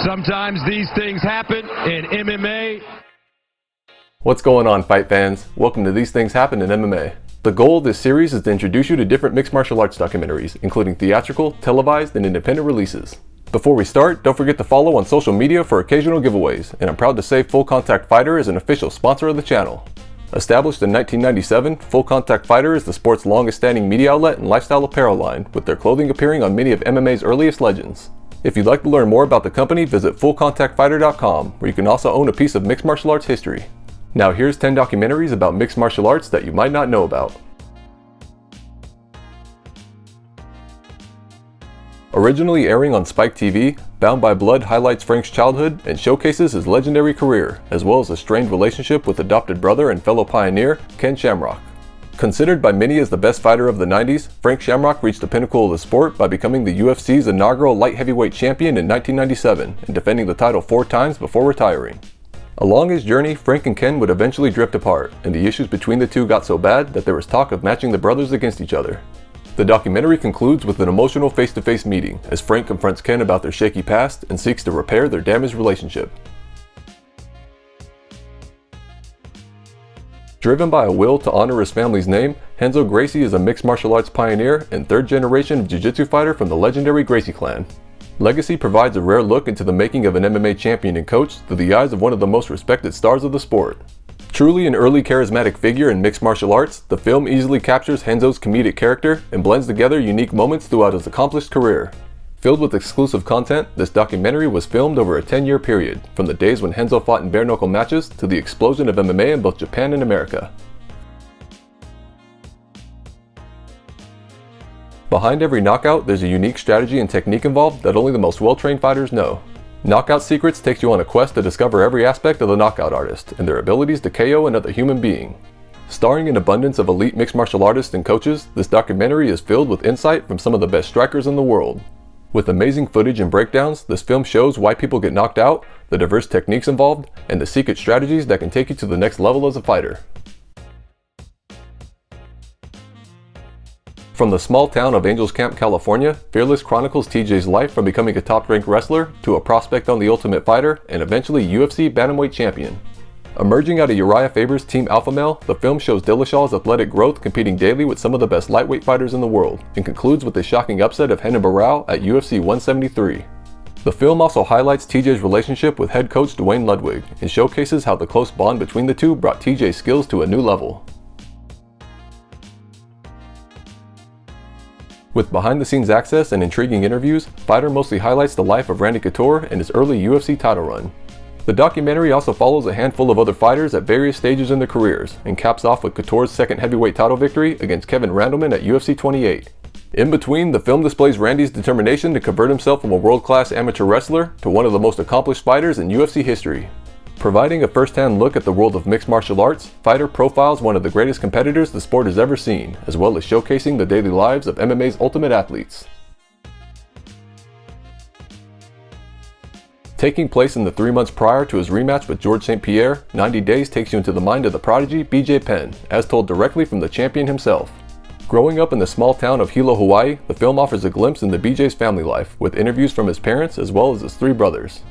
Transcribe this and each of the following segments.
Sometimes these things happen in MMA. What's going on, fight fans? Welcome to These Things Happen in MMA. The goal of this series is to introduce you to different mixed martial arts documentaries, including theatrical, televised, and independent releases. Before we start, don't forget to follow on social media for occasional giveaways, and I'm proud to say Full Contact Fighter is an official sponsor of the channel. Established in 1997, Full Contact Fighter is the sport's longest-standing media outlet and lifestyle apparel line, with their clothing appearing on many of MMA's earliest legends. If you'd like to learn more about the company, visit FullContactFighter.com, where you can also own a piece of mixed martial arts history. Now here's 10 documentaries about mixed martial arts that you might not know about. Originally airing on Spike TV, Bound by Blood highlights Frank's childhood and showcases his legendary career, as well as a strained relationship with adopted brother and fellow pioneer, Ken Shamrock. Considered by many as the best fighter of the 90s, Frank Shamrock reached the pinnacle of the sport by becoming the UFC's inaugural light heavyweight champion in 1997 and defending the title 4 times before retiring. Along his journey, Frank and Ken would eventually drift apart, and the issues between the two got so bad that there was talk of matching the brothers against each other. The documentary concludes with an emotional face-to-face meeting as Frank confronts Ken about their shaky past and seeks to repair their damaged relationship. Driven by a will to honor his family's name, Renzo Gracie is a mixed martial arts pioneer and third generation of jiu-jitsu fighter from the legendary Gracie clan. Legacy provides a rare look into the making of an MMA champion and coach through the eyes of one of the most respected stars of the sport. Truly an early charismatic figure in mixed martial arts, the film easily captures Renzo's comedic character and blends together unique moments throughout his accomplished career. Filled with exclusive content, this documentary was filmed over a 10-year period, from the days when Renzo fought in bare-knuckle matches to the explosion of MMA in both Japan and America. Behind every knockout, there's a unique strategy and technique involved that only the most well-trained fighters know. Knockout Secrets takes you on a quest to discover every aspect of the knockout artist and their abilities to KO another human being. Starring an abundance of elite mixed martial artists and coaches, this documentary is filled with insight from some of the best strikers in the world. With amazing footage and breakdowns, this film shows why people get knocked out, the diverse techniques involved, and the secret strategies that can take you to the next level as a fighter. From the small town of Angels Camp, California, Fearless chronicles TJ's life from becoming a top-ranked wrestler to a prospect on The Ultimate Fighter and eventually UFC Bantamweight champion. Emerging out of Uriah Faber's Team Alpha Male, the film shows Dillashaw's athletic growth competing daily with some of the best lightweight fighters in the world and concludes with the shocking upset of Renan Barão at UFC 173. The film also highlights TJ's relationship with head coach Dwayne Ludwig and showcases how the close bond between the two brought TJ's skills to a new level. With behind-the-scenes access and intriguing interviews, Fighter mostly highlights the life of Randy Couture and his early UFC title run. The documentary also follows a handful of other fighters at various stages in their careers, and caps off with Couture's second heavyweight title victory against Kevin Randleman at UFC 28. In between, the film displays Randy's determination to convert himself from a world-class amateur wrestler to one of the most accomplished fighters in UFC history. Providing a first-hand look at the world of mixed martial arts, Fighter profiles one of the greatest competitors the sport has ever seen, as well as showcasing the daily lives of MMA's ultimate athletes. Taking place in the 3 months prior to his rematch with George St-Pierre, 90 Days takes you into the mind of the prodigy BJ Penn, as told directly from the champion himself. Growing up in the small town of Hilo, Hawaii, the film offers a glimpse into BJ's family life, with interviews from his parents as well as his 3 brothers.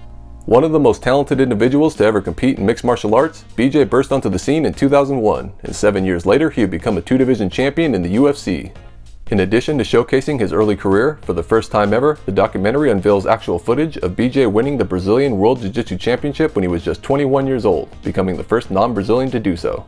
One of the most talented individuals to ever compete in mixed martial arts, BJ burst onto the scene in 2001, and 7 years later he would become a 2-division champion in the UFC. In addition to showcasing his early career, for the first time ever, the documentary unveils actual footage of BJ winning the Brazilian World Jiu-Jitsu Championship when he was just 21 years old, becoming the first non-Brazilian to do so.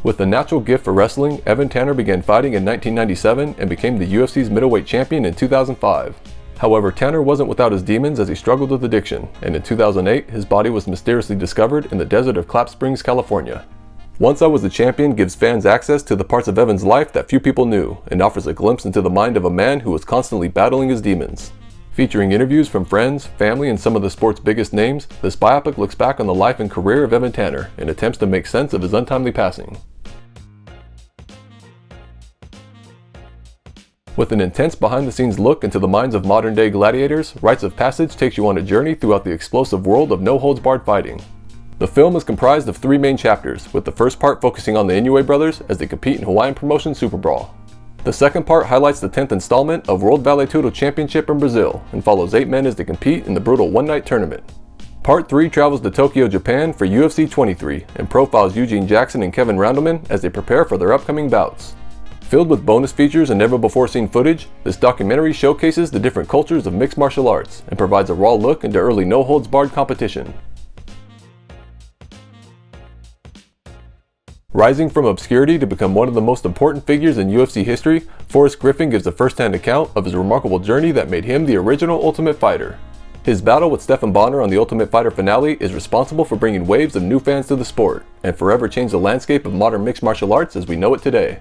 With a natural gift for wrestling, Evan Tanner began fighting in 1997 and became the UFC's middleweight champion in 2005. However, Tanner wasn't without his demons as he struggled with addiction, and in 2008, his body was mysteriously discovered in the desert of Clap Springs, California. Once I Was the Champion gives fans access to the parts of Evan's life that few people knew, and offers a glimpse into the mind of a man who was constantly battling his demons. Featuring interviews from friends, family, and some of the sport's biggest names, this biopic looks back on the life and career of Evan Tanner and attempts to make sense of his untimely passing. With an intense behind-the-scenes look into the minds of modern-day gladiators, Rites of Passage takes you on a journey throughout the explosive world of no-holds-barred fighting. The film is comprised of 3 main chapters, with the first part focusing on the Inoue brothers as they compete in Hawaiian promotion Super Brawl. The second part highlights the 10th installment of World Vale Tudo Championship in Brazil and follows 8 men as they compete in the brutal one-night tournament. Part 3 travels to Tokyo, Japan for UFC 23 and profiles Eugene Jackson and Kevin Roundelman as they prepare for their upcoming bouts. Filled with bonus features and never-before-seen footage, this documentary showcases the different cultures of mixed martial arts and provides a raw look into early no-holds-barred competition. Rising from obscurity to become one of the most important figures in UFC history, Forrest Griffin gives a first-hand account of his remarkable journey that made him the original Ultimate Fighter. His battle with Stephan Bonnar on the Ultimate Fighter finale is responsible for bringing waves of new fans to the sport, and forever changed the landscape of modern mixed martial arts as we know it today.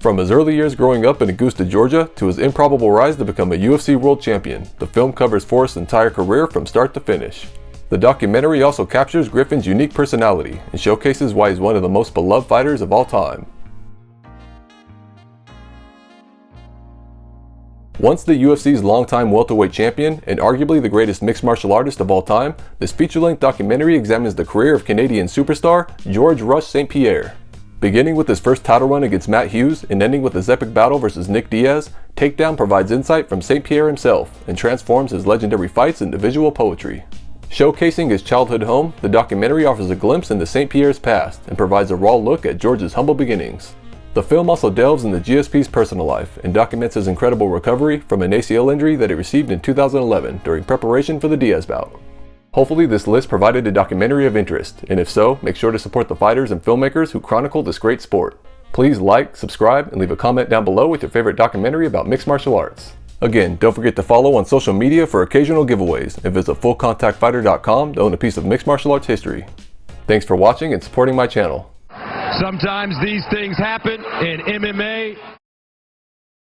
From his early years growing up in Augusta, Georgia, to his improbable rise to become a UFC World Champion, the film covers Forrest's entire career from start to finish. The documentary also captures Griffin's unique personality and showcases why he's one of the most beloved fighters of all time. Once the UFC's longtime welterweight champion and arguably the greatest mixed martial artist of all time, this feature-length documentary examines the career of Canadian superstar George "Rush" St-Pierre. Beginning with his first title run against Matt Hughes and ending with his epic battle versus Nick Diaz, Takedown provides insight from St-Pierre himself and transforms his legendary fights into visual poetry. Showcasing his childhood home, the documentary offers a glimpse into St-Pierre's past and provides a raw look at George's humble beginnings. The film also delves into GSP's personal life and documents his incredible recovery from an ACL injury that he received in 2011 during preparation for the Diaz bout. Hopefully this list provided a documentary of interest, and if so, make sure to support the fighters and filmmakers who chronicle this great sport. Please like, subscribe, and leave a comment down below with your favorite documentary about mixed martial arts. Again, don't forget to follow on social media for occasional giveaways and visit fullcontactfighter.com to own a piece of mixed martial arts history. Thanks for watching and supporting my channel. Sometimes these things happen in MMA.